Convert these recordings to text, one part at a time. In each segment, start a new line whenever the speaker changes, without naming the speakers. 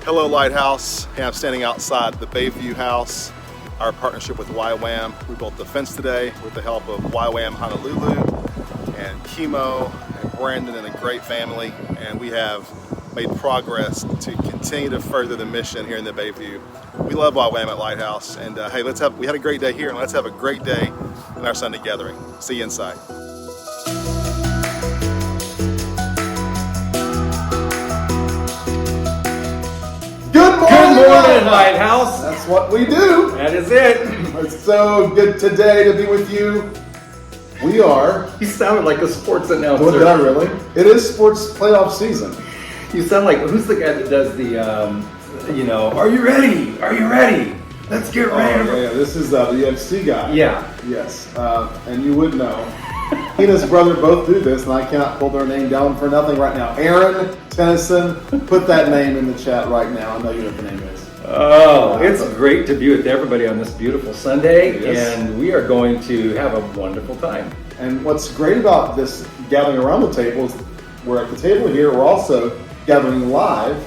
Hello Lighthouse. Hey, I'm standing outside the Bayview House, our partnership with YWAM. We built the fence today with the help of YWAM Honolulu and Chemo and Brandon and a great family, and we have made progress to continue to further the mission here in the Bayview. We love YWAM at Lighthouse, and hey, we had a great day here, and let's have a great day in our Sunday gathering. See you inside.
Good morning, Lighthouse.
That's what we do.
That is it.
It's so good today to be with you. We are.
You sounded like a sports announcer.
What, did I really? It is sports playoff season.
You sound like, who's the guy that does the, are you ready? Are you ready? Let's get ready.
Yeah, this is the UFC guy.
Yeah.
Yes, and you would know. He and his brother both do this, and I cannot pull their name down for nothing right now. Aaron Tennyson, put that name in the chat right now. I know you know what the name is.
Oh, it's great to be with everybody on this beautiful Sunday, and we are going to have a wonderful time.
And what's great about this gathering around the table is we're at the table here. We're also gathering live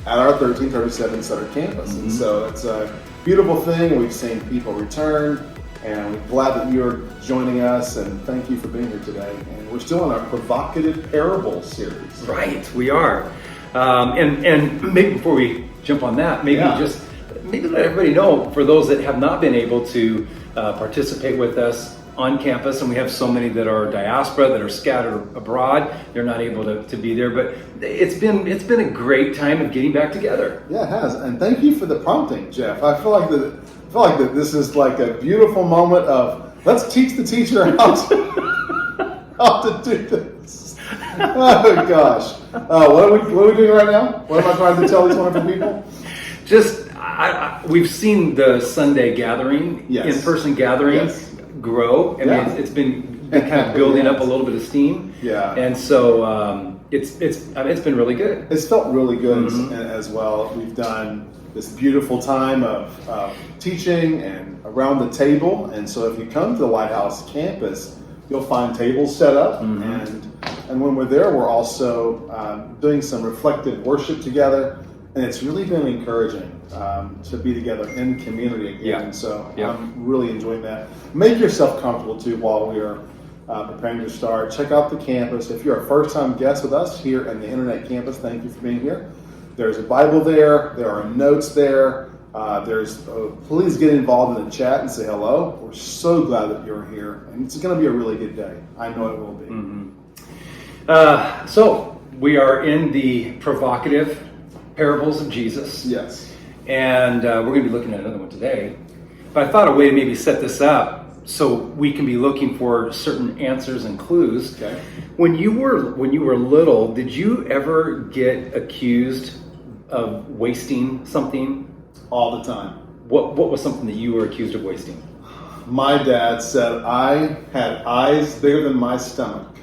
at our 1337 Sutter campus. And so it's a beautiful thing. We've seen people return, and we're glad that you're joining us, and thank you for being here today. And we're still in our provocative parable series.
Right, we are. And maybe before we jump on that, maybe let everybody know, for those that have not been able to participate with us on campus, and we have so many that are diaspora, that are scattered abroad, they're not able to be there, but it's been a great time of getting back together.
Yeah, it has, and thank you for the prompting, Jeff. I feel like that this is like a beautiful moment of let's teach the teacher how to do this. Oh gosh, what are we doing right now? What am I trying to tell these wonderful people?
Just we've seen the Sunday gathering, in-person gathering, grow. I mean, it's been kind of building up a little bit of steam.
Yeah.
And so it's been really good.
It's felt really good as well. We've done this beautiful time of teaching and around the table. And so if you come to the Lighthouse campus, you'll find tables set up. And when we're there, we're also doing some reflective worship together. And it's really been encouraging to be together in community again.
Yeah.
And so I'm really enjoying that. Make yourself comfortable too while we are preparing to start. Check out the campus. If you're a first-time guest with us here in the Internet campus, thank you for being here. There's a Bible there. There are notes there. Please get involved in the chat and say hello. We're so glad that you're here. And it's going to be a really good day. I know it will be.
So we are in the provocative parables of Jesus.
Yes.
And we're going to be looking at another one today. But I thought a way to maybe set this up so we can be looking for certain answers and clues.
Okay.
When you were little, did you ever get accused of wasting something?
All the time.
What was something that you were accused of wasting?
My dad said I had eyes bigger than my stomach.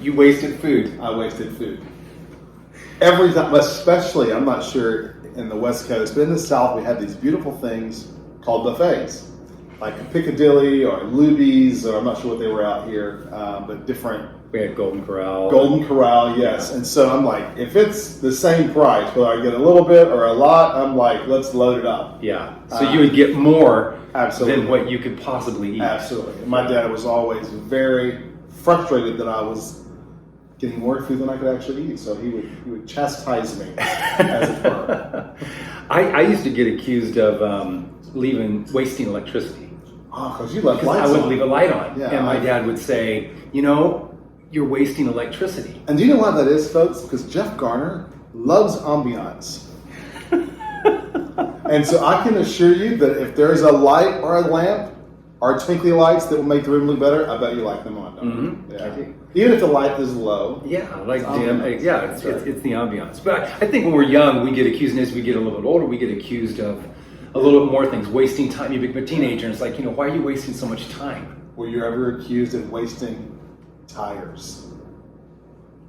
You wasted food.
I wasted food. Every time, especially, I'm not sure in the West Coast, but in the South, we have these beautiful things called buffets, like Piccadilly or Luby's, or I'm not sure what they were out here, but different.
We had Golden Corral.
Golden Corral, yes. And so I'm like, if it's the same price, whether I get a little bit or a lot, I'm like, let's load it up.
Yeah. So you would get more
absolutely
than what you could possibly eat.
Absolutely. My dad was always very frustrated that I was getting more food than I could actually eat, so he would chastise me, as it were.
I used to get accused of wasting electricity.
Oh, because you left lights on.
I would leave a light on,
yeah,
and my dad would say, you're wasting electricity.
And do you know why that is, folks? Because Jeff Garner loves ambiance. And so I can assure you that if there's a light or a lamp or twinkly lights that will make the room look better, I bet you like them on.
Yeah. I do.
Even if the light is low.
Yeah, like dim. Yeah, it's the ambiance. But I think when we're young, we get accused, and as we get a little bit older, we get accused of a little bit more things, wasting time. You become a teenager, and it's like, why are you wasting so much time?
Were you ever accused of wasting tires?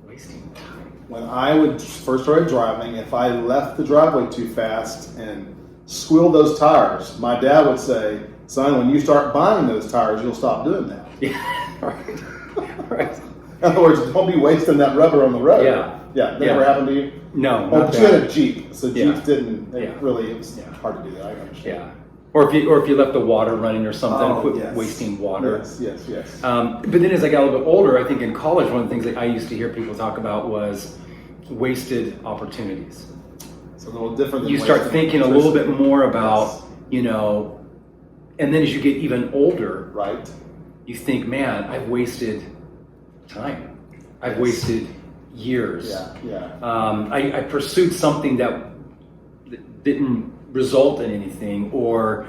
Wasting time.
When I would first started driving, if I left the driveway too fast and squealed those tires, my dad would say, son, when you start buying those tires, you'll stop doing that.
Yeah, right.
In other words, don't be wasting that rubber on the road.
Yeah.
Yeah, that never happened to you?
No,
Well,
not
but you had
that.
a Jeep, so
Yeah.
Jeeps didn't,
Yeah.
it was
Yeah.
hard to do that, I understand.
Yeah. Or if you left the water running or something,
Oh,
quit
yes.
wasting water.
Yes.
But then as I got a little bit older, I think in college, one of the things that I used to hear people talk about was wasted opportunities.
It's a little different than
You start
wasting
thinking a little bit
electricity.
more about,
Yes.
And then as you get even older,
Right.
you think, man, I've wasted time. I've
Yes.
wasted years.
Yeah.
I pursued something that didn't result in anything, or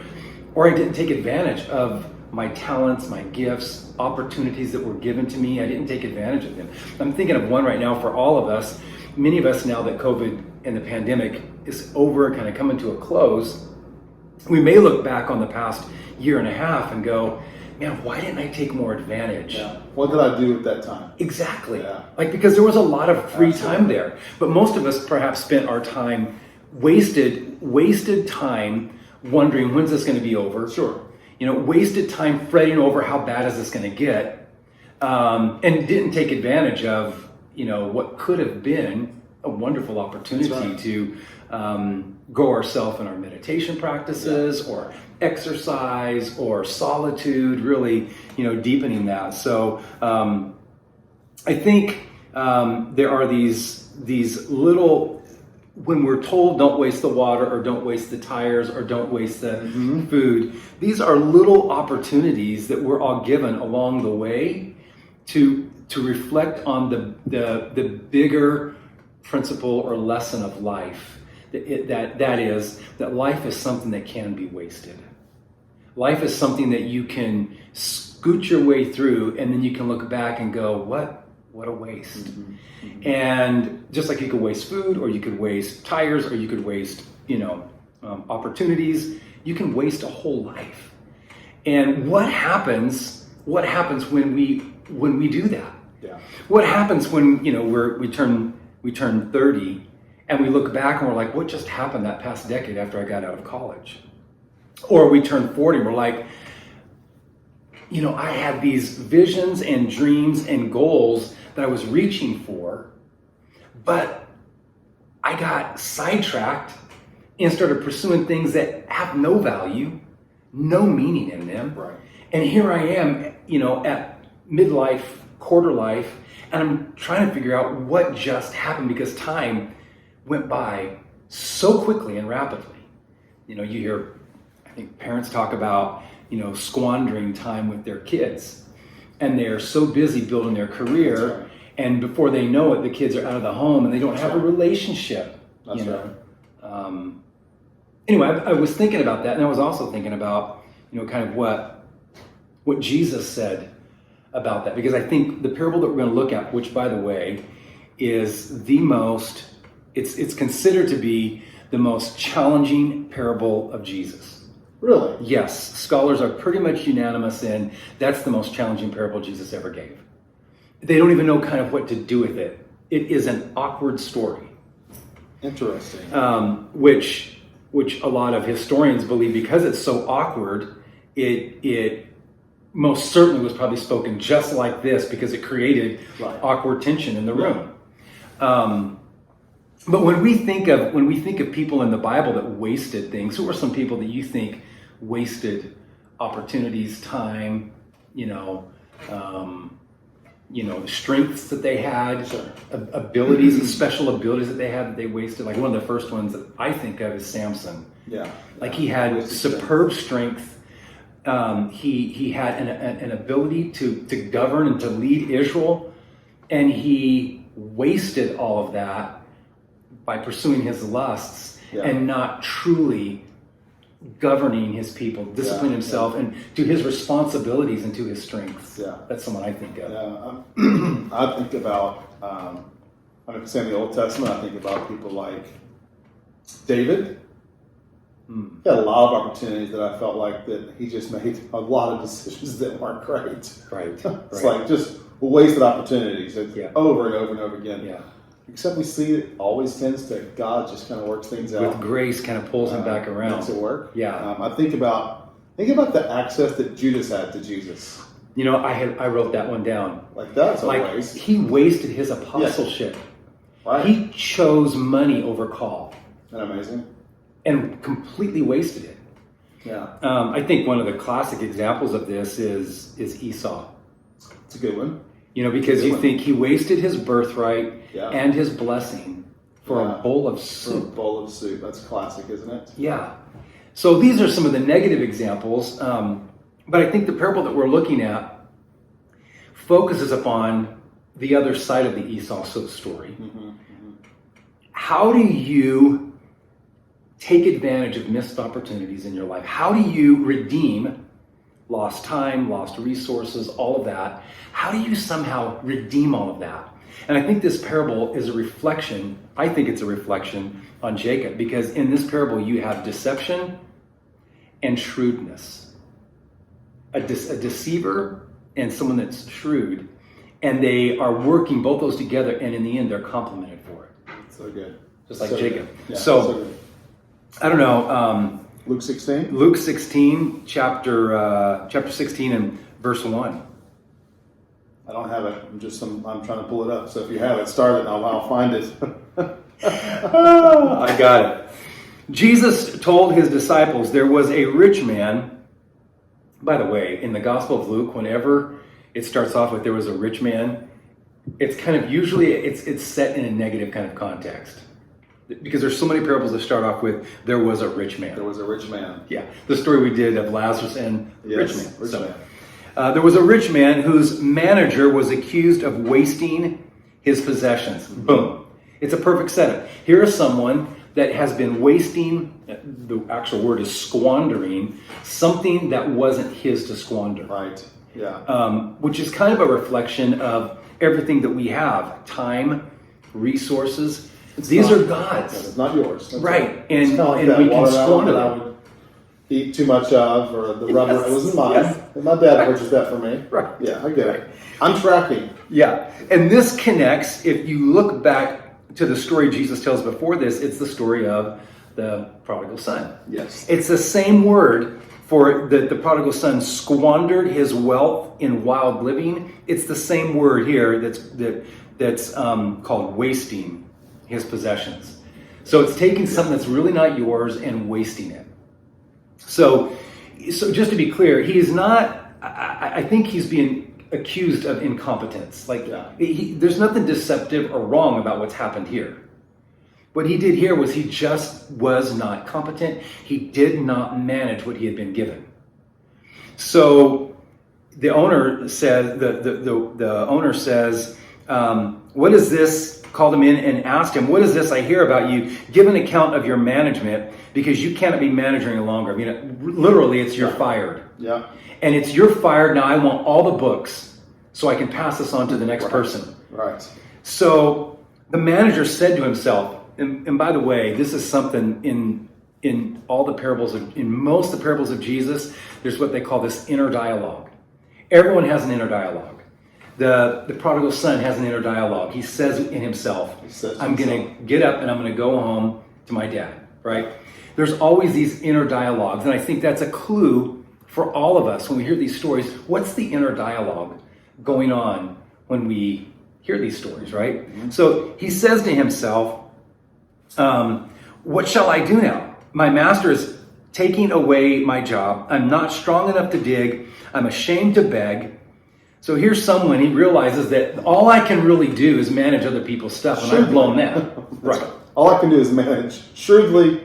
I didn't take advantage of my talents, my gifts, opportunities that were given to me. I didn't take advantage of them. I'm thinking of one right now for all of us. Many of us, now that COVID and the pandemic is over, kind of coming to a close, we may look back on the past year and a half and go, man, why didn't I take more advantage?
Yeah. What did I do at that time?
Exactly.
Yeah.
Because there was a lot of free
Absolutely.
time there. But most of us perhaps spent our time wasted time wondering, when's this going to be over?
Sure.
Wasted time fretting over how bad is this going to get, and didn't take advantage of, what could have been a wonderful opportunity
That's right.
to grow ourselves in our meditation practices, or exercise, or solitude, really, deepening that. So I think there are these little, when we're told don't waste the water, or don't waste the tires, or don't waste the food, these are little opportunities that we're all given along the way to reflect on the bigger principle or lesson of life. That is that life is something that can be wasted. Life is something that you can scoot your way through, and then you can look back and go, what a waste. And just like you could waste food, or you could waste tires, or you could waste, opportunities, you can waste a whole life. And what happens when we do that?
Yeah.
What happens when, we turn 30 and we look back and we're like, what just happened that past decade after I got out of college? Or we turn 40 and we're like, I had these visions and dreams and goals that I was reaching for, but I got sidetracked and started pursuing things that have no value, no meaning in them.
Right.
And here I am, at midlife, quarter life, and I'm trying to figure out what just happened, because time went by so quickly and rapidly. You hear, I think, parents talk about, squandering time with their kids, and they're so busy building their career.
That's right.
And before they know it, the kids are out of the home and they don't have a
right.
relationship.
That's right.
Anyway, I was thinking about that, and I was also thinking about, kind of what Jesus said about that, because I think the parable that we're going to look at, which, by the way, is the most, it's considered to be the most challenging parable of Jesus.
Really?
Yes, scholars are pretty much unanimous in that's the most challenging parable Jesus ever gave. They don't even know kind of what to do with it. It is an awkward story.
Interesting.
Which a lot of historians believe, because it's so awkward, it most certainly was probably spoken just like this, because it created
Right.
awkward tension in the room. But when we think of people in the Bible that wasted things, who are some people that you think wasted opportunities, time, strengths that they had,
Sure.
abilities and special abilities that they had that they wasted? Like, one of the first ones that I think of is Samson.
Yeah.
Like, he had
Wasted
superb strength. He had an ability to govern and to lead Israel, and he wasted all of that by pursuing his lusts and not truly governing his people, disciplining himself, and to his responsibilities and to his strengths.
Yeah.
That's someone I think of.
Yeah, I think about, I'm saying the Old Testament, I think about people like David. He had a lot of opportunities that I felt like that he just made a lot of decisions that weren't great.
Right.
It's like just wasted opportunities over and over and over again.
Yeah.
Except we see it always tends to, God just kind of works things out.
With grace, kind of pulls him back around.
Makes it work.
Yeah.
I think about the access that Judas had to Jesus.
I wrote that one down.
Like, that's a
Like,
waste.
he wasted his apostleship.
Right.
He chose money over call.
Isn't that amazing?
And completely wasted it.
Yeah.
I think one of the classic examples of this is Esau.
It's a good one.
You know, because you think he wasted his birthright
Yeah.
and his blessing for a bowl of soup.
For a bowl of soup. That's classic, isn't it?
Yeah. So these are some of the negative examples. But I think the parable that we're looking at focuses upon the other side of the Esau story. How do you take advantage of missed opportunities in your life? How do you redeem lost time, lost resources, all of that? How do you somehow redeem all of that? And I think this parable is a reflection, I think it's a reflection on Jacob, because in this parable you have deception and shrewdness. A deceiver and someone that's shrewd, and they are working both those together, and in the end they're complimented for it.
So good.
Just like
so
Jacob.
Yeah,
So
good.
I don't know.
Luke 16?
Luke 16, chapter 16 and verse 1.
I don't have it. I'm trying to pull it up. So if you have it, start it and I'll find it.
I got it. Jesus told his disciples there was a rich man. By the way, in the Gospel of Luke, whenever it starts off with there was a rich man, it's kind of usually it's set in a negative kind of context. Because there's so many parables that start off with there was a rich man.
There was a rich man.
Yeah, the story we did of Lazarus and
Yes,
rich man.
rich man.
There was a rich man whose manager was accused of wasting his possessions. Boom. It's a perfect setup. Here is someone that has been wasting, the actual word is squandering, something that wasn't his to squander.
Right. Yeah.
Which is kind of a reflection of everything that we have. Time, resources. These are God's.
It's not yours. That's
Right.
It's
And
kind of like
we
that
can
watermelon
squander
that I
them.
would eat too much of, or the rubber.
Yes,
It wasn't mine.
yes.
My dad purchased that for me.
Right.
Yeah, I get it. I'm tracking.
Yeah. And this connects, if you look back to the story Jesus tells before this, it's the story of the prodigal son.
Yes.
It's the same word for the prodigal son squandered his wealth in wild living. It's the same word here that's called wasting his possessions. So it's taking something that's really not yours and wasting it. So just to be clear, he is not, I think he's being accused of incompetence. Like, there's nothing deceptive or wrong about what's happened here. What he did here was he just was not competent. He did not manage what he had been given. So the owner says, the owner says, what is this? Called him in and asked him, what is this I hear about you? Give an account of your management, because you cannot be managing any longer. I mean, literally, it's you're fired.
Yeah.
And it's you're fired. Now I want all the books so I can pass this on to the next person.
Right.
So the manager said to himself, and by the way, this is something in all the parables, in most of the parables of Jesus, there's what they call this inner dialogue. Everyone has an inner dialogue. The prodigal son has an inner dialogue. He says in himself, I'm going to get up and I'm going to go home to my dad, right? There's always these inner dialogues. And I think that's a clue for all of us when we hear these stories. What's the inner dialogue going on when we hear these stories, right? Mm-hmm. So he says to himself, what shall I do now? My master is taking away my job. I'm not strong enough to dig. I'm ashamed to beg. So here's someone, he realizes that all I can really do is manage other people's stuff, and I've blown that. Right.
All I can do is manage shrewdly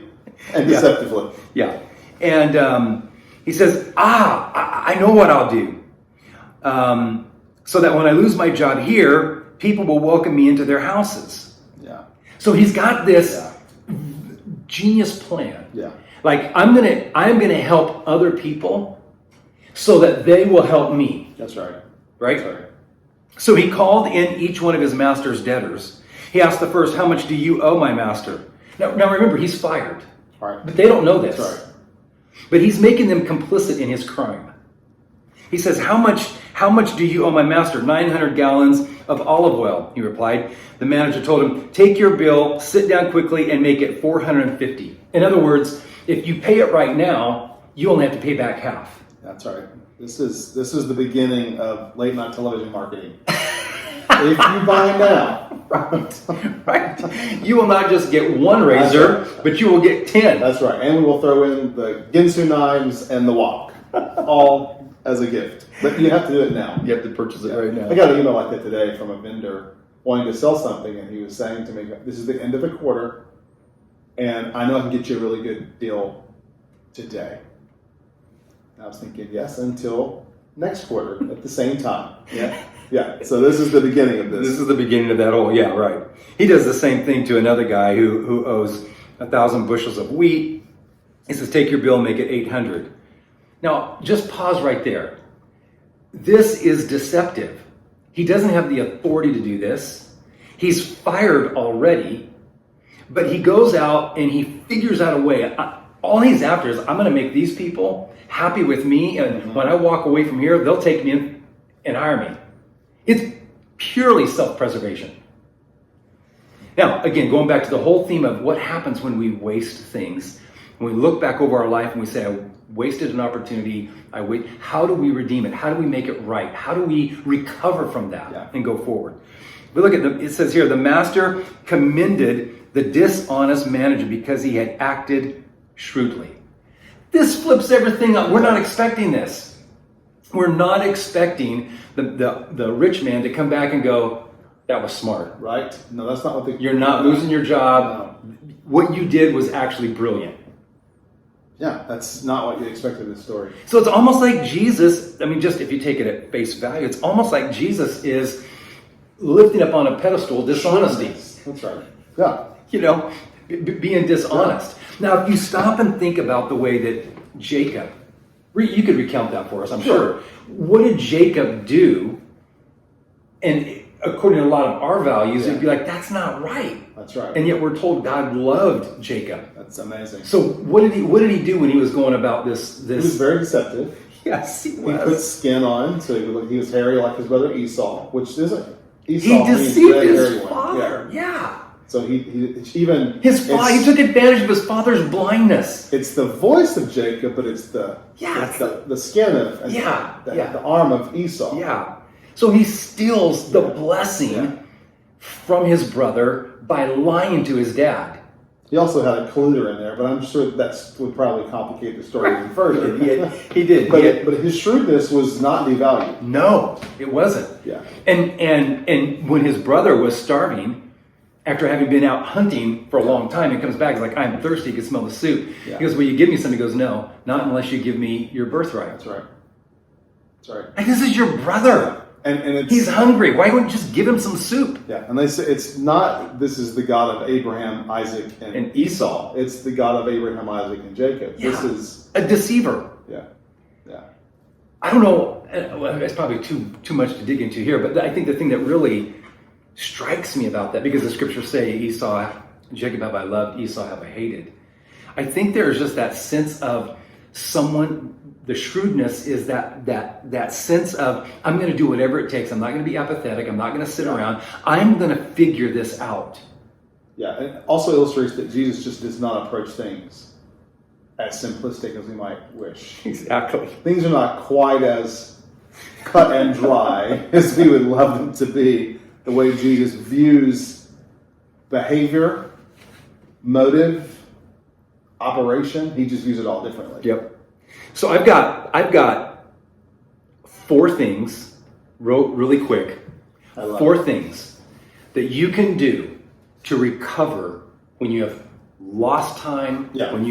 and deceptively.
Yeah. And he says, I know what I'll do. So that when I lose my job here, people will welcome me into their houses.
Yeah.
So he's got this genius plan.
Yeah.
Like, I'm gonna help other people so that they will help me.
That's right.
Right?
That's right.
So he called in each one of his master's debtors. He asked the first, how much do you owe my master? Now remember, he's fired.
Right.
But they don't know this.
That's right.
But he's making them complicit in his crime. He says, how much do you owe my master? 900 gallons of olive oil, he replied. The manager told him, take your bill, sit down quickly, and make it 450. In other words, if you pay it right now, you only have to pay back half.
That's right. This is the beginning of late night television marketing. If you buy now,
Right. You will not just get one razor, but you will get 10.
That's right. And we will throw in the Ginsu knives and the wok, all as a gift. But you have to do it now.
You have to purchase it right now.
I got an email like that today from a vendor wanting to sell something, and he was saying to me, this is the end of the quarter, and I know I can get you a really good deal today. And I was thinking, yes, until next quarter at the same time. Yeah. So this is the beginning of this.
This is the beginning of that whole, yeah, right. He does the same thing to another guy who owes 1,000 bushels of wheat. He says, take your bill, make it 800. Now, just pause right there. This is deceptive. He doesn't have the authority to do this. He's fired already, but he goes out and he figures out a way. All he's after is, I'm going to make these people happy with me, and when I walk away from here, they'll take me in and hire me. It's purely self-preservation. Now, again, going back to the whole theme of what happens when we waste things, when we look back over our life and we say, I wasted an opportunity, how do we redeem it? How do we make it right? How do we recover from that and go forward? But look at it says here, the master commended the dishonest manager because he had acted shrewdly. This flips everything up. We're not expecting this. We're not expecting the rich man to come back and go, that was smart.
Right? No, that's not what
You're not losing your job. No. What you did was actually brilliant.
Yeah, that's not what you expected in this story.
So it's almost like Jesus, I mean, just if you take it at face value, it's almost like Jesus is lifting up on a pedestal dishonesty.
That's right. Yeah.
You know, being dishonest. Yeah. Now, if you stop and think about the way that Jacob, you could recount that for us, I'm sure. What did Jacob do? And according to a lot of our values, it'd be like, that's not right.
That's right.
And yet we're told God loved Jacob.
That's amazing.
So what did he do when he was going about this?
He was very deceptive.
Yes, he was.
He put skin on, so he was hairy like his brother Esau, which isn't. Esau
he deceived his
hairy
father. Yeah.
So he even
he took advantage of his father's blindness.
It's the voice of Jacob, but it's the skin of the arm of Esau.
Yeah. So he steals the blessing from his brother by lying to his dad.
He also had a colluder in there, but I'm sure that would probably complicate the story even further.
He did.
But his shrewdness was not devalued.
No, it wasn't.
Yeah.
And when his brother was starving, after having been out hunting for a long time, he comes back, he's like, I'm thirsty, he can smell the soup. Yeah. He goes, will you give me some? He goes, no, not unless you give me your birthright.
That's right.
Like, this is your brother.
And
he's hungry. Why wouldn't you just give him some soup?
Yeah, and they say it's not, this is the God of Abraham, Isaac, and Esau. It's the God of Abraham, Isaac, and Jacob.
Yeah.
This is
a deceiver.
Yeah.
I don't know, well, it's probably too much to dig into here, but I think the thing that really strikes me about that, because the scriptures say Jacob have I loved, Esau have I hated. I think there's just that sense of the shrewdness is that sense of, I'm going to do whatever it takes. I'm not going to be apathetic. I'm not going to sit around. I'm going to figure this out.
Yeah, and it also illustrates that Jesus just does not approach things as simplistic as we might wish.
Exactly.
Things are not quite as cut and dry as we would love them to be. The way Jesus views behavior, motive, operation, he just views it all differently.
Yep. So I've got 4 things, really quick. 4 things that you can do to recover when you have lost time.
Yeah.
When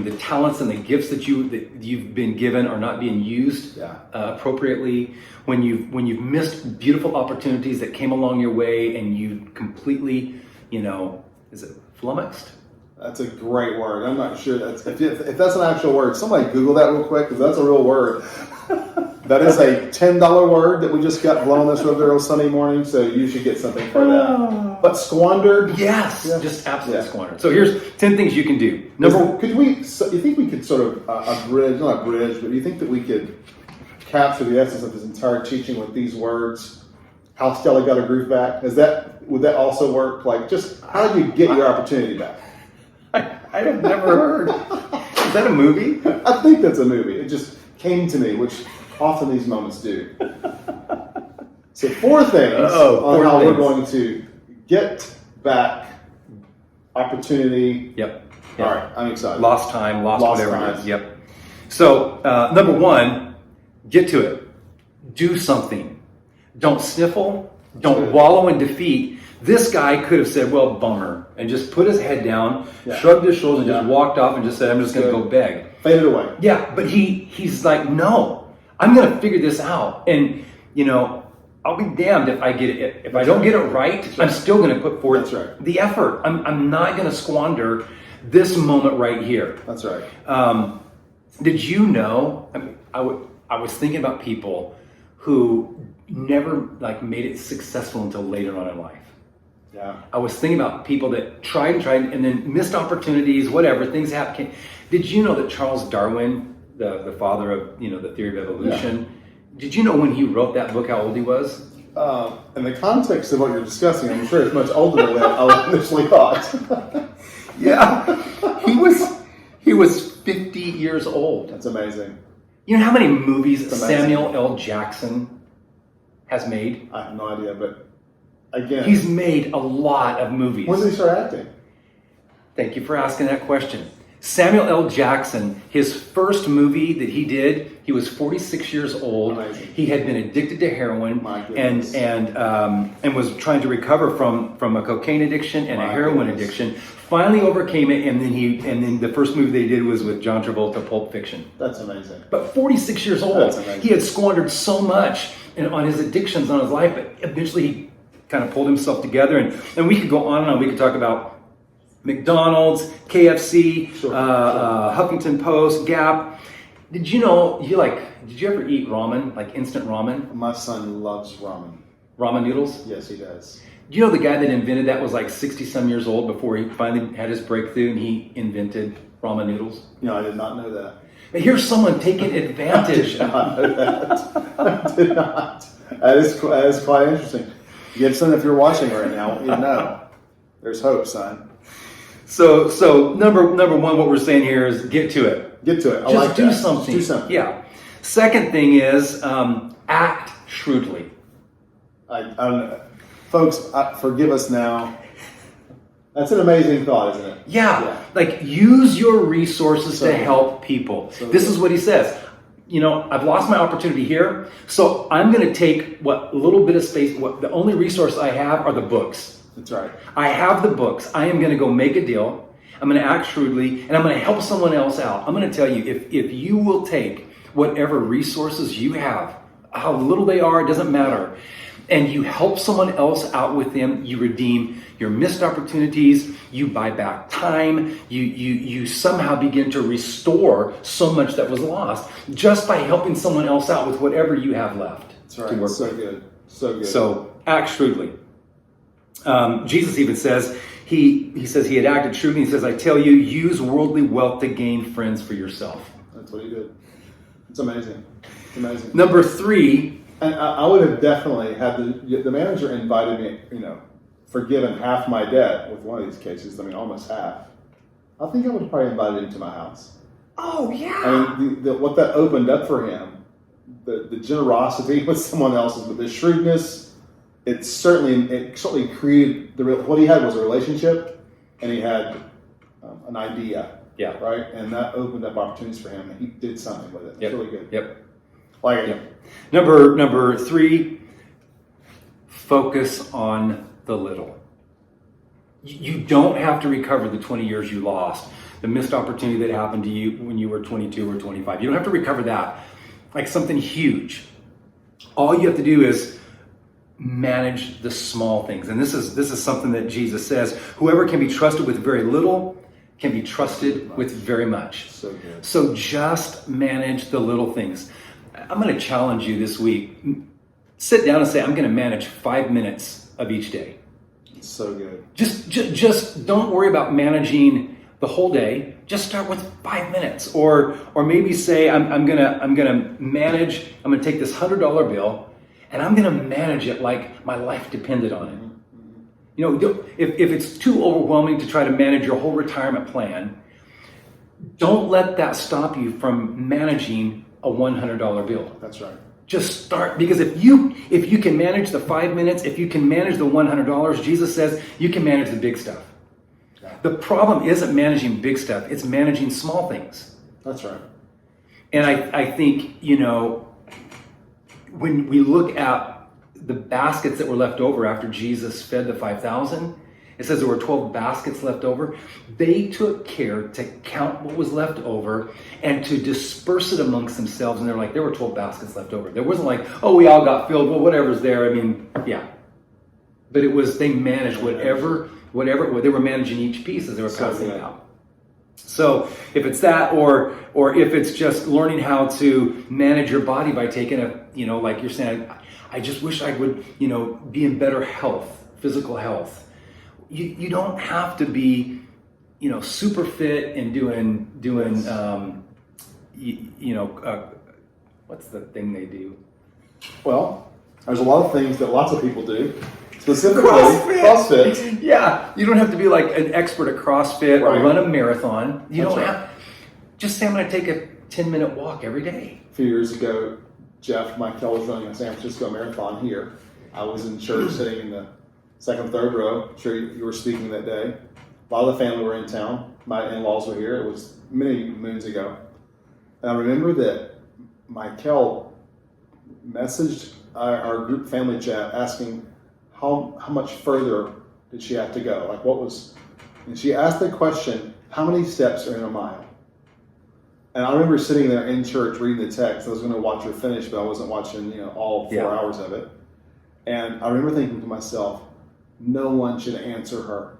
the talents and the gifts that you've been given are not being used appropriately. When you've missed beautiful opportunities that came along your way and you completely, is it flummoxed?
That's a great word. I'm not sure if that's an actual word. Somebody Google that real quick, because that's a real word. That is a $10 word that we just got blown this real Sunday morning, so you should get something for that. But squandered?
Yes, just absolutely squandered. So here's 10 things you can do.
You think we could sort of not abridge, but do you think that we could capture the essence of this entire teaching with these words? How Stella got her groove back? Would that also work? Like, just how do you get your opportunity back?
I have never heard. Is that a movie?
I think that's a movie. It just came to me, which often these moments do. So 4 things on
4
how
things.
we're going to get back opportunity.
Yep.
All right, I'm excited.
Lost time, lost whatever
time.
it is. Yep. So, number 1, get to it. Do something. Don't sniffle. Don't
Good.
wallow in defeat. This guy could have said, well, bummer, and just put his head down,
Yeah.
shrugged his shoulders, and just
Yeah.
walked off and just said, I'm just going to go beg.
Faded away.
Yeah, but he's like, no, I'm going to figure this out. And, you know, I'll be damned if I get it. If I don't get it right, I'm still going to put forth
That's right.
the effort. I'm not going to squander this moment right here.
That's right.
Did you know? I mean, I was thinking about people who never like made it successful until later on in life.
Yeah.
I was thinking about people that tried and then missed opportunities, whatever, things happen. Did you know that Charles Darwin, the father of, you know, the theory of evolution, did you know when he wrote that book how old he was?
In the context of what you're discussing, I'm sure it's much older than I initially thought.
Yeah. He was 50 years old.
That's amazing.
You know how many movies
That's amazing.
Samuel L. Jackson has made?
I have no idea, but again,
He's made a lot of movies.
when did he start acting?
Thank you for asking that question. Samuel L. Jackson, his first movie that he did, he was 46 years old.
Amazing.
He had been addicted to heroin
My goodness.
and was trying to recover from a cocaine addiction and a
My
heroin
goodness.
addiction. Finally overcame it, and then the first movie they did was with John Travolta, Pulp Fiction.
That's amazing.
But 46 years old,
That's amazing.
he had squandered so much on his addictions, on his life, but eventually he kind of pulled himself together. And we could go on and on. We could talk about McDonald's, KFC,
Sure.
Huffington Post, Gap. Did you know, did you ever eat ramen, like instant ramen?
My son loves ramen.
Ramen noodles?
Yes, he does.
Do you know the guy that invented that was like 60-some years old before he finally had his breakthrough and he invented ramen noodles?
You know, I did not know that.
But here's someone taking advantage.
I did not know that. I did not. That is quite interesting. Gibson, if you're watching right now, you know. There's hope, son.
So number 1, what we're saying here is get to it.
Get to it. I
Just
like
do
that.
something.
Do something.
Yeah. Second thing is act shrewdly.
I don't know. Folks, forgive us now. That's an amazing thought, isn't it?
Yeah. Like use your resources
So
to
good.
help people.
So
This
good.
is what he says. You know, I've lost my opportunity here, so I'm going to take what little bit of space. What the only resource I have are the books.
That's right.
I have the books. I am going to go make a deal. I'm going to act shrewdly, and I'm going to help someone else out. I'm going to tell you, if you will take whatever resources you have, how little they are, it doesn't matter, and you help someone else out with them, you redeem your missed opportunities, you buy back time, you somehow begin to restore so much that was lost just by helping someone else out with whatever you have left.
That's right.
To work
So
with.
good. So good.
So act shrewdly. Jesus even says, he says he had acted shrewdly. He says, I tell you, use worldly wealth to gain friends for yourself.
That's what he did. It's amazing. It's amazing.
Number 3,
And I would have definitely had the manager invited me, you know, forgiven half my debt with one of these cases. I mean, almost half. I think I would have probably invited him to my house.
oh yeah.
I mean, what that opened up for him, the generosity with someone else's, but the shrewdness, it certainly created what he had was a relationship, and he had an idea.
Yeah.
Right, and that opened up opportunities for him, and he did something with it. It's really good.
Yep.
Like it.
Yep. Number 3, focus on the little. You don't have to recover the 20 years you lost, the missed opportunity that happened to you when you were 22 or 25. You don't have to recover that like something huge. All you have to do is manage the small things. And this is something that Jesus says, whoever can be trusted with very little can be trusted with very much.
So good.
So just manage the little things. I'm going to challenge you this week. Sit down and say, I'm going to manage 5 minutes of each day.
It's so good.
Just don't worry about managing the whole day. Just start with 5 minutes, or maybe say, I'm gonna manage. I'm gonna take this $100 bill, and I'm gonna manage it like my life depended on it. You know, if it's too overwhelming to try to manage your whole retirement plan, don't let that stop you from managing a $100 bill.
That's right.
Just start, because if you can manage the 5 minutes, if you can manage the $100, Jesus says you can manage the big stuff. The problem isn't managing big stuff, it's managing small things.
That's right.
And I think, when we look at the baskets that were left over after Jesus fed the 5,000, it says there were 12 baskets left over. They took care to count what was left over and to disperse it amongst themselves. And they're like, there were 12 baskets left over. There wasn't like, oh, we all got filled. Well, whatever's there. I mean, yeah. But it was, they managed whatever they were managing each piece as they were passing it out. So if it's that, or if it's just learning how to manage your body by taking like you're saying, I just wish I would, be in better health, physical health. You don't have to be, super fit and doing what's the thing they do?
Well, there's a lot of things that lots of people do. Specifically, CrossFit.
Yeah, you don't have to be like an expert at CrossFit or run a marathon. You
That's
don't
right.
have. Just say I'm going to take a 10-minute walk every day.
A few years ago, Jeff, my Michael was running a San Francisco marathon here. I was in church sitting in the second, third row. I'm sure you were speaking that day. A lot of the family were in town. My in-laws were here. It was many moons ago. And I remember that Michael messaged our group family chat asking how much further did she have to go? Like and she asked the question, how many steps are in a mile? And I remember sitting there in church reading the text. I was going to watch her finish, but I wasn't watching, all 4 hours of it. And I remember thinking to myself, no one should answer her.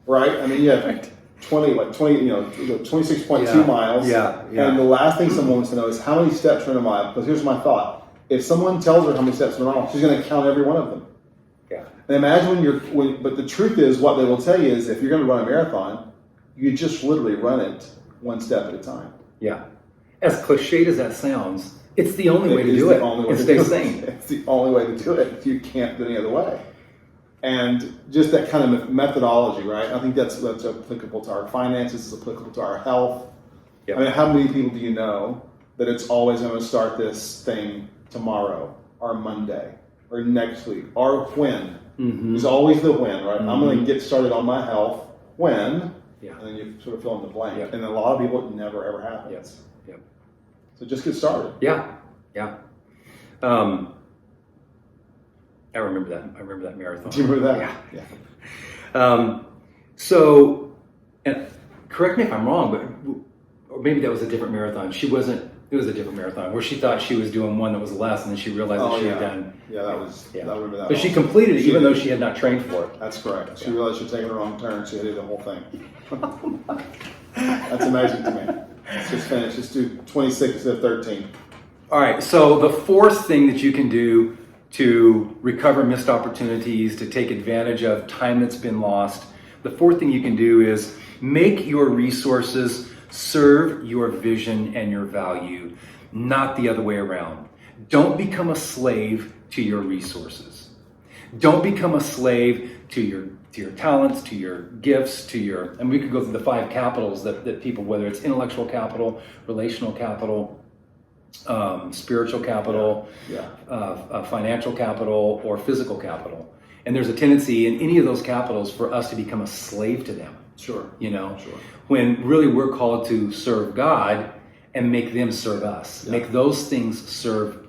Right? I mean, you have 26.2 miles.
Yeah.
And the last thing someone wants to know is how many steps are in a mile. Because here's my thought. If someone tells her how many steps are in a mile, she's going to count every one of them.
Yeah.
And imagine but the truth is, what they will tell you is if you're going to run a marathon, you just literally run it one step at a time.
Yeah. As cliched as that sounds, it's the only way to do it and stay sane.
It's the only way to do it. You can't do it any other way. And just that kind of methodology, right? I think that's applicable to our finances, it's applicable to our health. Yep. I mean, how many people do you know that it's always going to start this thing tomorrow or Monday or next week or when? Mm-hmm. There's always the when, right? Mm-hmm. I'm going to get started on my health when, and then you sort of fill in the blank. Yep. And a lot of people, it never ever happens.
Yes. Yep.
So just get started.
Yeah. I remember that marathon.
Do you remember that?
Yeah. So, and correct me if I'm wrong, but or maybe that was a different marathon. It was a different marathon where she thought she was doing one that was less, and then she realized that she had done.
Yeah, I remember that.
But she completed it even though she had not trained for it.
That's correct. She realized she was taking the wrong turn. She had to do the whole thing. That's amazing to me. Let's just finish. Let's do 26 instead of 13.
All right. So the fourth thing that you can do to recover missed opportunities, to take advantage of time that's been lost, the fourth thing you can do is make your resources serve your vision and your value, not the other way around. Don't become a slave to your resources. Don't become a slave to your talents, to your gifts, and we could go through the 5 capitals that people, whether it's intellectual capital, relational capital, spiritual capital, financial capital, or physical capital. And there's a tendency in any of those capitals for us to become a slave to them.
Sure.
When really we're called to serve God and make them serve us. Yeah. Make those things serve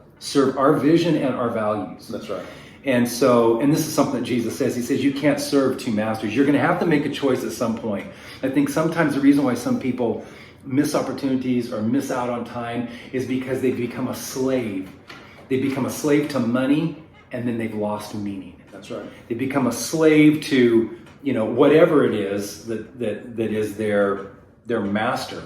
our vision and our values.
That's right.
And so, and this is something that Jesus says. He says, you can't serve 2 masters. You're going to have to make a choice at some point. I think sometimes the reason why some people miss opportunities or miss out on time is because they've become a slave. They become a slave to money, and then they've lost meaning.
That's right.
They become a slave to, whatever it is that is their master.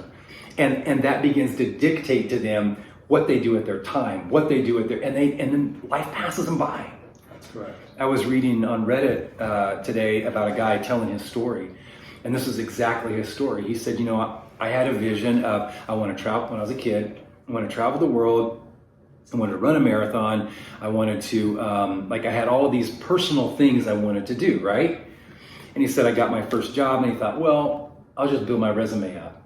And that begins to dictate to them what they do with their time, what they do with and then life passes them by.
That's correct.
I was reading on Reddit today about a guy telling his story, and this is exactly his story. He said, I had a vision of, I want to travel when I was a kid. I want to travel the world. I wanted to run a marathon. I wanted to, I had all of these personal things I wanted to do, right? And he said, I got my first job, and he thought, well, I'll just build my resume up.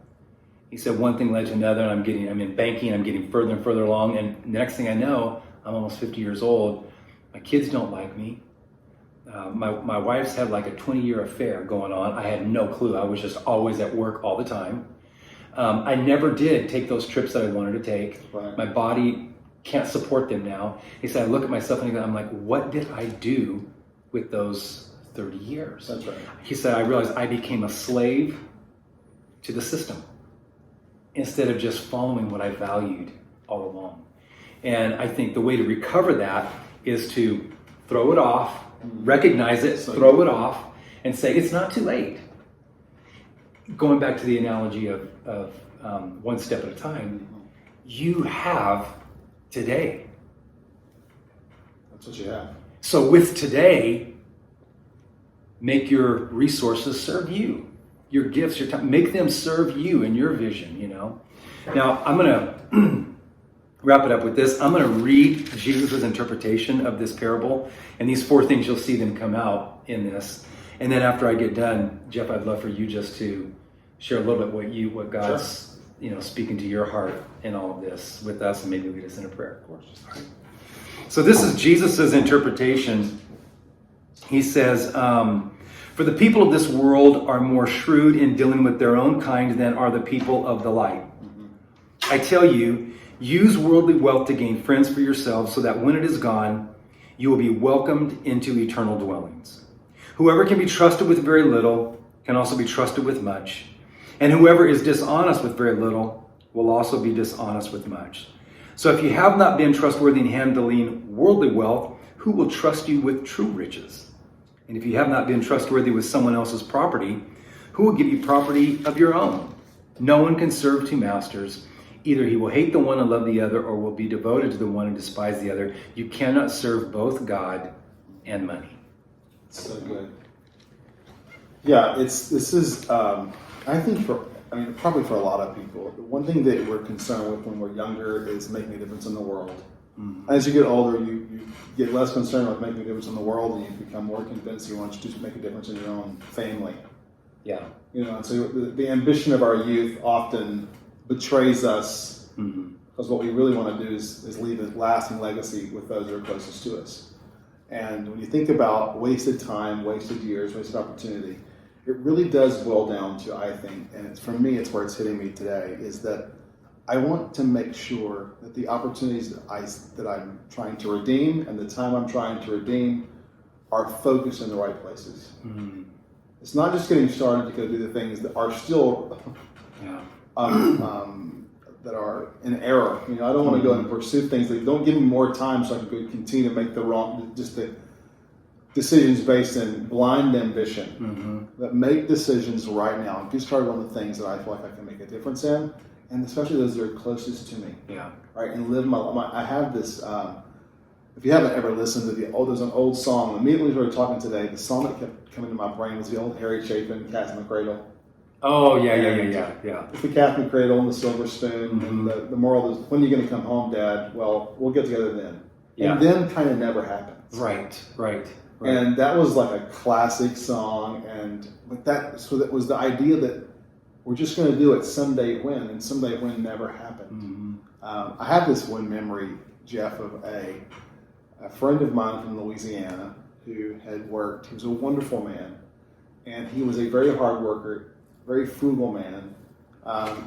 He said one thing led to another, and I'm in banking, I'm getting further and further along, and the next thing I know, I'm almost 50 years old. My kids don't like me. My wife's had like a 20-year affair going on. I had no clue. I was just always at work all the time. I never did take those trips that I wanted to take.
Right.
My body can't support them now. He said, I look at myself and I'm like, what did I do with those 30 years?
That's right.
He said, I realized I became a slave to the system instead of just following what I valued all along. And I think the way to recover that is to throw it off, recognize it, throw it off, and say, it's not too late. Going back to the analogy of one step at a time, you have today.
That's what you have.
So with today, make your resources serve you. Your gifts, your time, make them serve you and your vision, you know. Now, I'm going to wrap it up with this. I'm going to read Jesus' interpretation of this parable, and these 4 things, you'll see them come out in this. And then after I get done, Jeff, I'd love for you just to share a little bit what God's speaking to your heart in all of this with us, and maybe lead us in a prayer. Of course. All right. So this is Jesus' interpretation. He says, for the people of this world are more shrewd in dealing with their own kind than are the people of the light. I tell you, use worldly wealth to gain friends for yourselves so that when it is gone, you will be welcomed into eternal dwellings. Whoever can be trusted with very little can also be trusted with much. And whoever is dishonest with very little will also be dishonest with much. So if you have not been trustworthy in handling worldly wealth, who will trust you with true riches? And if you have not been trustworthy with someone else's property, who will give you property of your own? No one can serve 2 masters. Either he will hate the one and love the other, or will be devoted to the one and despise the other. You cannot serve both God and money.
So good. Yeah, I think probably for a lot of people, the one thing that we're concerned with when we're younger is making a difference in the world. Mm-hmm. As you get older, you get less concerned with making a difference in the world, and you become more convinced you want to just make a difference in your own family.
Yeah.
And so the ambition of our youth often betrays us, because what we really want to do is leave a lasting legacy with those that are closest to us. And when you think about wasted time, wasted years, wasted opportunity, it really does boil down to, I think, and for me, it's where it's hitting me today, is that I want to make sure that the opportunities that I'm trying to redeem and the time I'm trying to redeem are focused in the right places. Mm-hmm. It's not just getting started to go do the things that are still that are in error. I don't want to go and pursue things that don't give me more time so I can go continue to make the decisions based in blind ambition. But make decisions right now and get started on the things that I feel like I can make a difference in, and especially those that are closest to me. Yeah. Right, and live I have this. If you haven't ever listened to there's an old song. Immediately as we were talking today, the song that kept coming to my brain was the old Harry Chapin, "Cats in the Cradle."
Oh yeah.
It's the cat in the cradle and the silver spoon, and the moral is, when are you going to come home, Dad? Well, we'll get together then. Yeah. And then kind of never happens.
Right.
And that was like a classic song, that was the idea that we're just going to do it someday when, and someday when never happened. I have this one memory, Jeff, of a friend of mine from Louisiana who had worked. He was a wonderful man, and he was a very hard worker, very frugal man,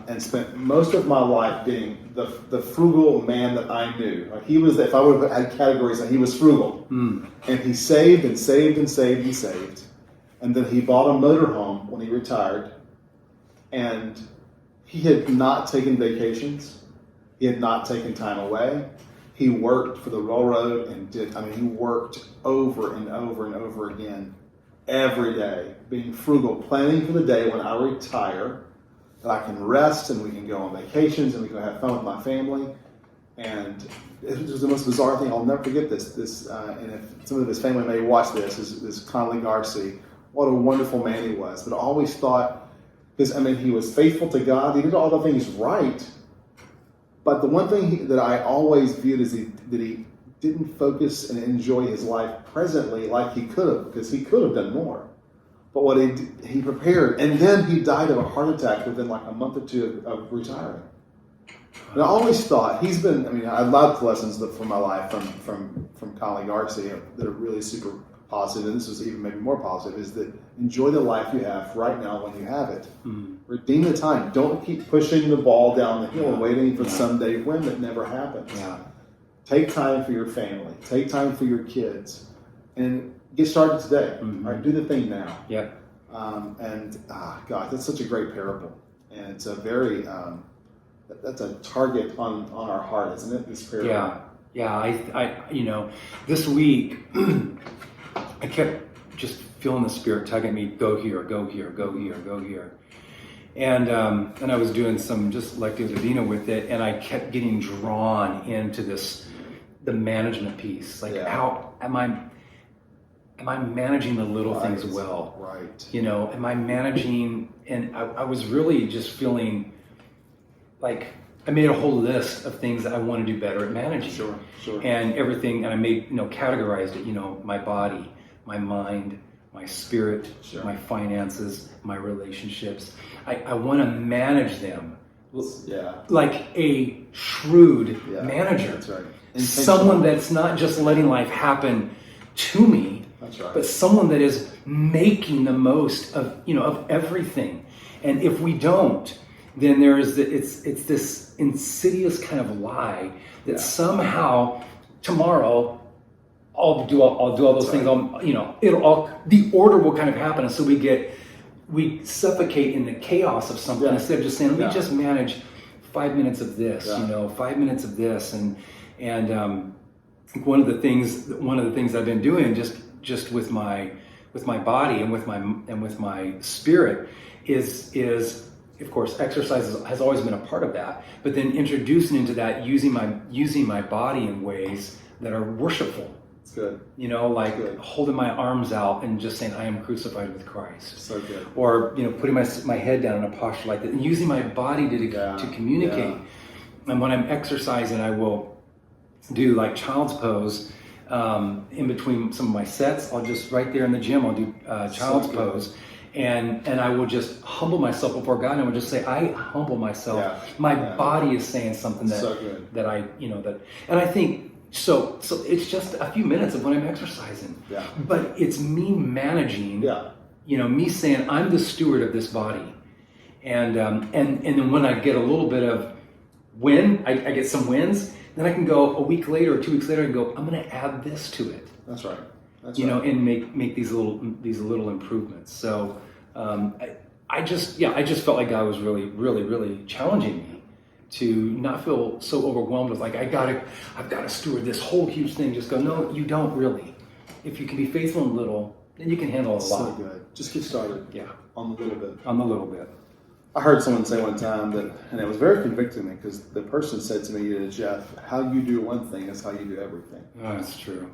and spent most of my life being the frugal man that I knew. Like, he was, if I would have had categories, he was frugal. And he saved and saved and saved and saved. And then he bought a motorhome when he retired. And he had not taken vacations. He had not taken time away. He worked for the railroad and he worked over and over and over again every day, being frugal, planning for the day when I retire, that I can rest and we can go on vacations and we can have fun with my family. And it was the most bizarre thing. I'll never forget this. And if some of his family may watch this Conley Garcia, what a wonderful man he was. But I always thought, he was faithful to God. He did all the things right. But the one thing that I always viewed is that he didn't focus and enjoy his life presently like he could have, because he could have done more. But he prepared, and then he died of a heart attack within like a month or two of retiring. And I always thought I loved lessons from my life from Colin Garcia that are really super positive, and this was even maybe more positive, is that enjoy the life you have right now when you have it. Redeem the time. Don't keep pushing the ball down the hill and waiting for someday when it never happens. Take time for your family. Take time for your kids. And get started today. All right, do the thing now. God, that's such a great parable. And it's a very... that's a target on our heart, isn't it? This parable.
I this week I kept just feeling the Spirit tugging me, go here, go here, go here, go here. And I was doing some just lectio divina with it, and I kept getting drawn into the management piece. Like, how am I managing the little things well?
Right.
Am I managing? And I was really just feeling like I made a whole list of things that I want to do better at managing.
Sure.
And everything, and I made, categorized it, my body, my mind, my spirit, my finances, my relationships. I want to manage them like a shrewd manager.
That's right.
Someone that's not just letting life happen to me, but someone that is making the most of everything. And if we don't, then it's this insidious kind of lie that somehow tomorrow I'll do all those things. The order will kind of happen, and so we suffocate in the chaos of something instead of just saying, let me just manage 5 minutes of this, 5 minutes of this, and one of the things I've been doing just with my body and with my spirit is of course exercise has always been a part of that, but then introducing into that using my body in ways that are worshipful.
It's good.
Good. Holding my arms out and just saying, I am crucified with Christ.
So good.
Or, putting my head down in a posture like that and using my body to communicate. And when I'm exercising, I will do like child's pose in between some of my sets. I'll just, right there in the gym, I'll do child's pose. And I will just humble myself before God, and I will just say, I humble myself. My body is saying something that I, and I think, so it's just a few minutes of when I'm exercising, but it's me managing, me saying I'm the steward of this body, and then when I get a little bit of win, I get some wins, then I can go a week later or 2 weeks later and go, I'm going to add this to it.
That's right.
And make these little improvements. So I just felt like God was really, really, really challenging me to not feel so overwhelmed with like I've got to steward this whole huge thing. Just go, no, you don't really. If you can be faithful in little, then you can handle a lot.
So good. Just get started. On the little bit.
On the little bit.
I heard someone say one time and it was very convicting me, because the person said to me, Jeff, how you do one thing is how you do everything.
Oh, that's true.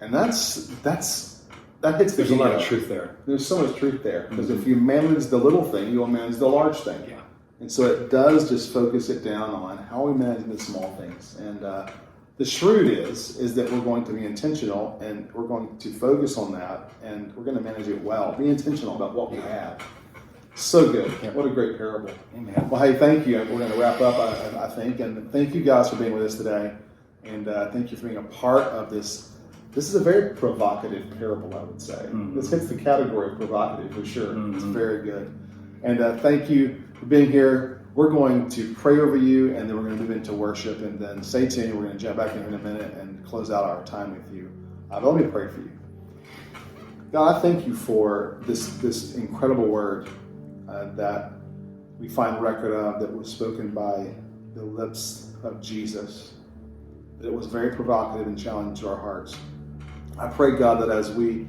And that hits the
There's a lot of truth there.
There's so much truth there, because if you manage the little thing, you'll manage the large thing. And so it does just focus it down on how we manage the small things. And the shrewd is that we're going to be intentional, and we're going to focus on that, and we're going to manage it well. Be intentional about what we have. So good. What a great parable.
Amen.
Well, hey, thank you. We're going to wrap up, I think. And thank you guys for being with us today. And thank you for being a part of this. This is a very provocative parable, I would say. Mm-hmm. This hits the category of provocative for sure. Mm-hmm. It's very good. And thank you for being here. We're going to pray over you, and then we're going to move into worship. And then stay tuned. We're going to jump back in a minute and close out our time with you. But let me pray for you. God, I thank you for this incredible word that we find record of, that was spoken by the lips of Jesus. That it was very provocative and challenging to our hearts. I pray, God, that as we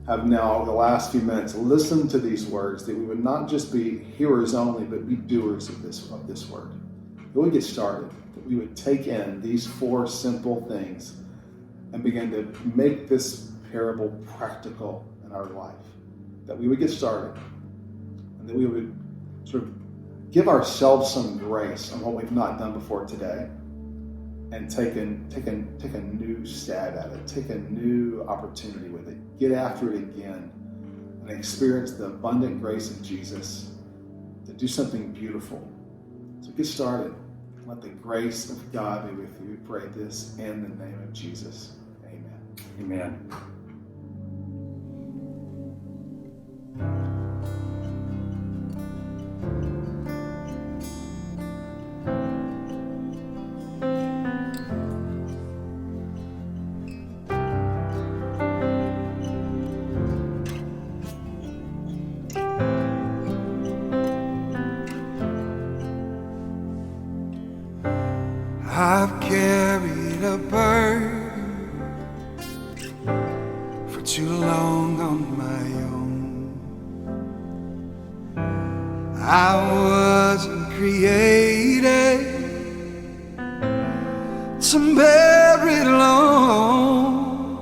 have now, over the last few minutes, listened to these words, that we would not just be hearers only, but be doers of this word. That we get started, that we would take in these 4 simple things and begin to make this parable practical in our life. That we would get started, and that we would sort of give ourselves some grace on what we've not done before today, and take a new stab at it, take a new opportunity with it, get after it again, and experience the abundant grace of Jesus to do something beautiful. So get started. Let the grace of God be with you. We pray this in the name of Jesus. Amen.
Amen.
I've carried a burden for too long on my own. I wasn't created to bear it alone.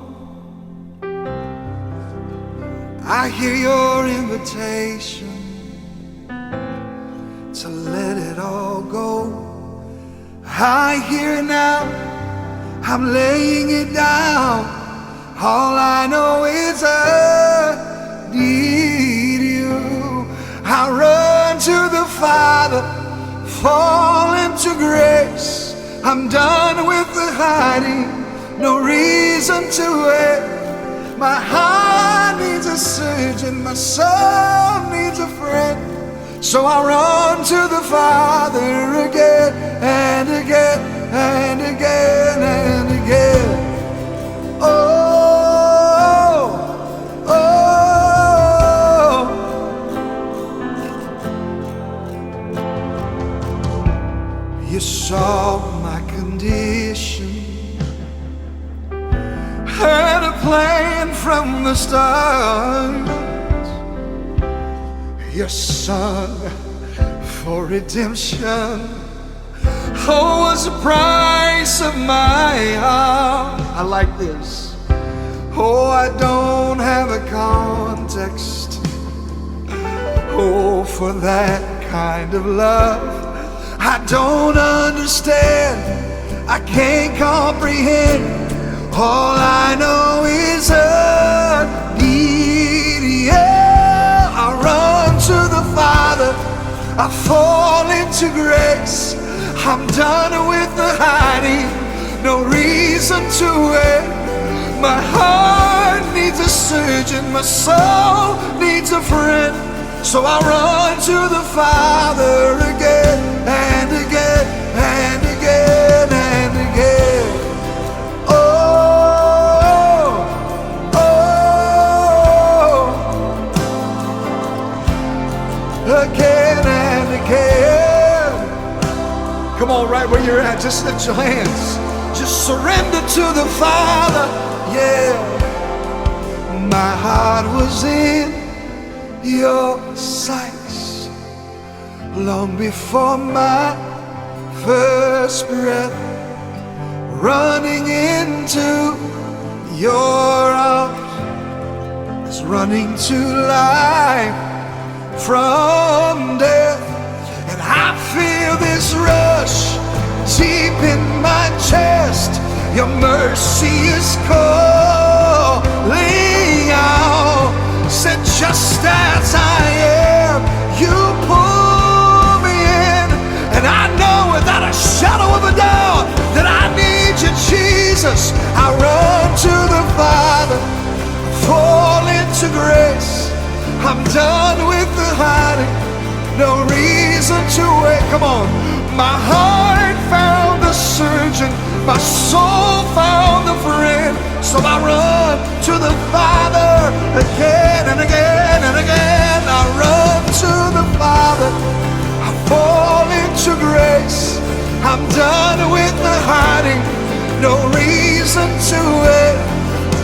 I hear your invitation to let it all go. I hear now, I'm laying it down. All I know is I need you. I run to the Father, fall into grace. I'm done with the hiding, no reason to wait. My heart needs a surgeon, my soul needs a friend. So I run to the Father again and again and again and again. Oh, oh. You saw my condition, had a plan from the start. Your Son for redemption, oh, was the price of my heart. I like this. Oh, I don't have a context, oh, for that kind of love. I don't understand, I can't comprehend. All I know is I need you. I run to the Father, I fall into grace. I'm done with the hiding, no reason to wait. My heart needs a surgeon, my soul needs a friend. So I run to the Father again and again and again and again. Again and again. Come on, right where you're at, just lift your hands. Just surrender to the Father. Yeah. My heart was in your sights long before my first breath, running into your arms is running to life from death. And I feel this rush deep in my chest. Your mercy is calling out. Said just as I am, you pull me in. And I know without a shadow of a doubt that I need you, Jesus. I run to the Father, fall into grace. I'm done with the hiding, no reason to wait. Come on. My heart found a surgeon, my soul found a friend. So I run to the Father again and again and again. I run to the Father, I fall into grace. I'm done with the hiding, no reason to wait.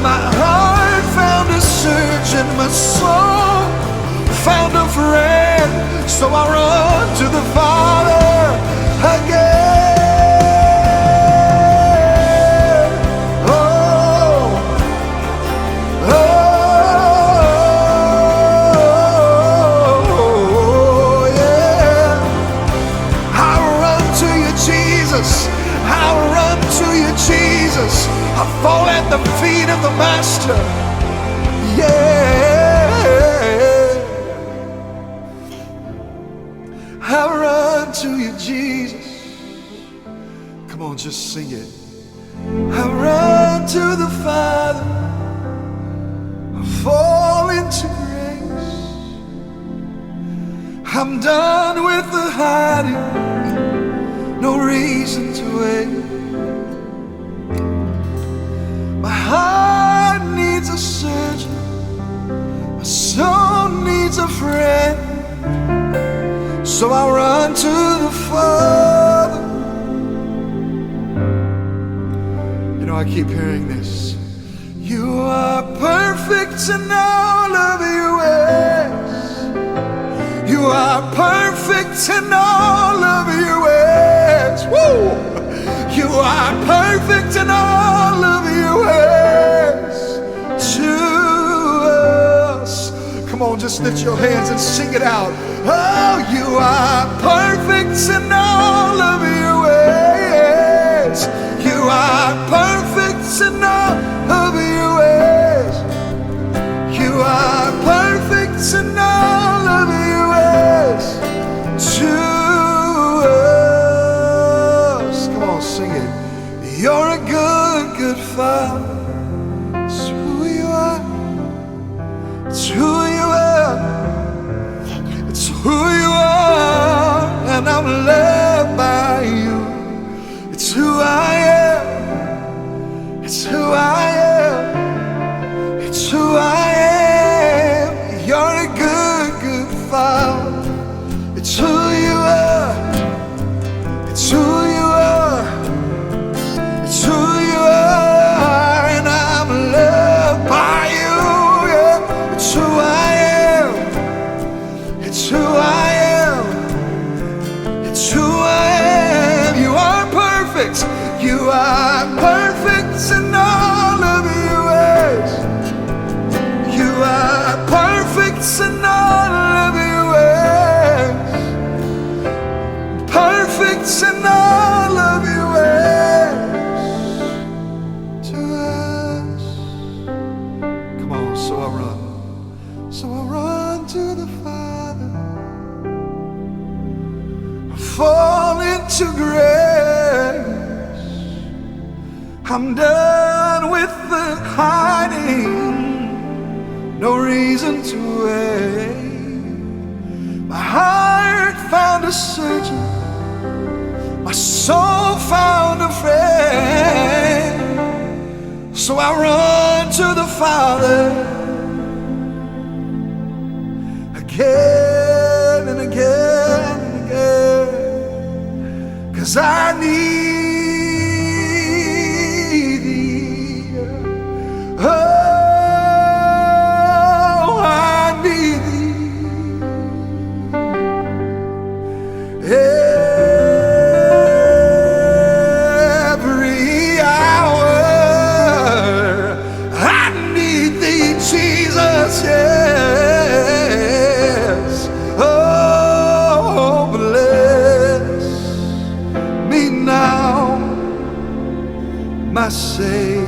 My heart found a surgeon, my soul found a friend. So I run to the Father again. Oh, oh, yeah. I run to you, Jesus. I run to you, Jesus. I fall at the feet of the Master. Yeah. Jesus. Come on, just sing it. I run to the Father, I fall into grace. I'm done with the hiding, no reason to wait. My heart needs a surgeon, my soul needs a friend. So I run to the Father. You know, I keep hearing this. You are perfect in all of your ways. You are perfect in all of your ways. Woo! You are perfect in all of your ways to us. Come on, just lift your hands and sing it out. Oh, you are perfect in all of your ways. You are perfect in all of your ways. You are perfect in all of your ways to us. Come on, sing it. You're a good, good Father. It's who you are. It's who you are. It's who you are. And I'm loved by you. It's who I am. It's who I am. It's who I am. You're a good, good Father. It's who you are. It's who you are. It's who you are. And I'm loved by you. Yeah. It's who I am. It's who I am. It's who I am. You are perfect. You are perfect in all of your ways. You are perfect in all of your ways. Perfect in all of your ways to us. Come on, so I run. So I run to the Father. I fall into grace. I'm done with the hiding, no reason to wait. My heart found a surgeon, my soul found a friend. So I run to the Father again and again and again, 'cause I need oh, I need thee every hour. I need thee, Jesus, yes. Oh, bless me now, my Savior.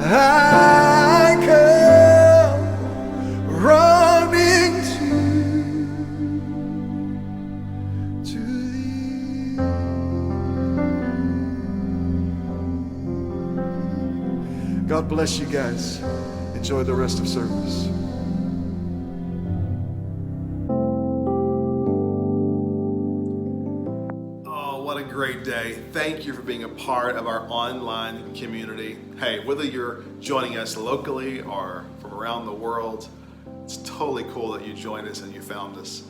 I come running to thee. God bless you guys. Enjoy the rest of service.
Great day. Thank you for being a part of our online community. Hey, whether you're joining us locally or from around the world, it's totally cool that you joined us and you found us.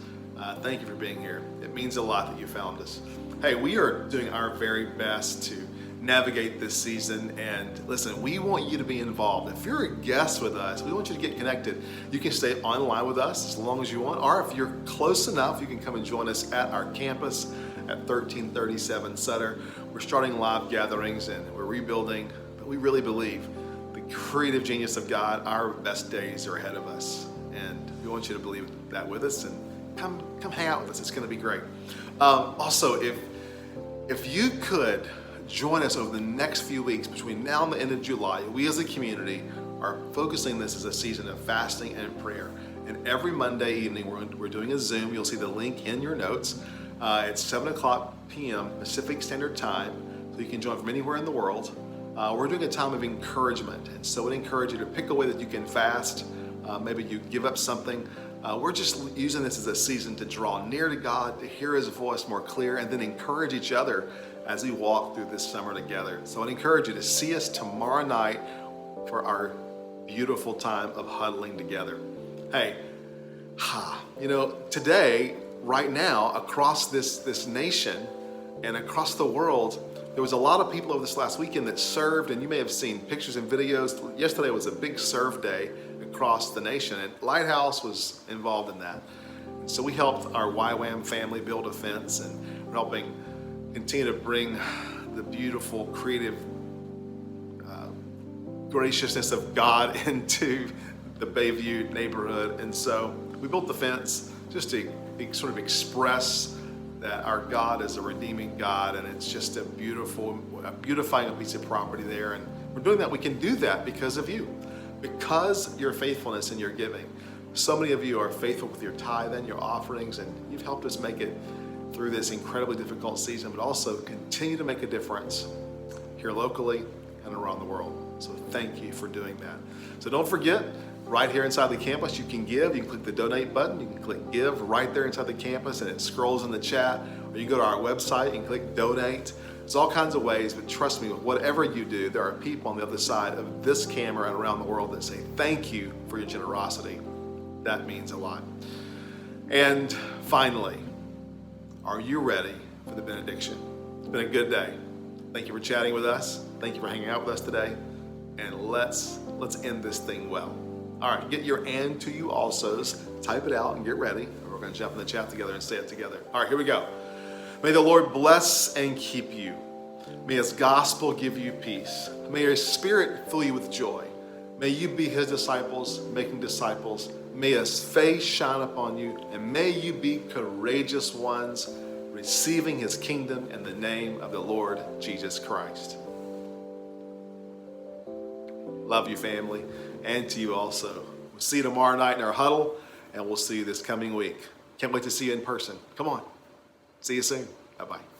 Thank you for being here. It means a lot that you found us. Hey, we are doing our very best to navigate this season, and listen, we want you to be involved. If you're a guest with us, we want you to get connected. You can stay online with us as long as you want, or if you're close enough, you can come and join us at our campus at 1337 Sutter. We're starting live gatherings and we're rebuilding, but we really believe the creative genius of God, our best days are ahead of us. And we want you to believe that with us and come hang out with us. It's gonna be great. Also, if you could join us over the next few weeks between now and the end of July, we as a community are focusing this as a season of fasting and prayer. And every Monday evening, we're doing a Zoom. You'll see the link in your notes. It's 7 o'clock p.m. Pacific Standard Time, so you can join from anywhere in the world. We're doing a time of encouragement, and so I encourage you to pick a way that you can fast. Maybe you give up something. We're just using this as a season to draw near to God, to hear His voice more clear, and then encourage each other as we walk through this summer together. So I'd encourage you to see us tomorrow night for our beautiful time of huddling together. Hey, today, right now, across this nation and across the world, there was a lot of people over this last weekend that served, and you may have seen pictures and videos. Yesterday was a big serve day across the nation, and Lighthouse was involved in that. And so we helped our YWAM family build a fence, and we're helping continue to bring the beautiful, creative graciousness of God into the Bayview neighborhood. And so we built the fence just to sort of express that our God is a redeeming God, and it's just a beautifying piece of property there. And we're doing that. We can do that because of you, because your faithfulness and your giving. So many of you are faithful with your tithe and your offerings, and you've helped us make it through this incredibly difficult season, but also continue to make a difference here locally and around the world. So thank you for doing that. So don't forget, right here inside the campus, you can give. You can click the donate button. You can click give right there inside the campus, and it scrolls in the chat. Or you can go to our website and click donate. There's all kinds of ways, but trust me, whatever you do, there are people on the other side of this camera and around the world that say thank you for your generosity. That means a lot. And finally, are you ready for the benediction? It's been a good day. Thank you for chatting with us. Thank you for hanging out with us today. And let's end this thing well. All right, get your "and to you alsos," type it out and get ready. We're going to jump in the chat together and say it together. All right, here we go. May the Lord bless and keep you. May His gospel give you peace. May His Spirit fill you with joy. May you be His disciples, making disciples. May His face shine upon you, and may you be courageous ones, receiving His kingdom in the name of the Lord Jesus Christ. Love you, family, and to you also. We'll see you tomorrow night in our huddle, and we'll see you this coming week. Can't wait to see you in person. Come on. See you soon. Bye-bye.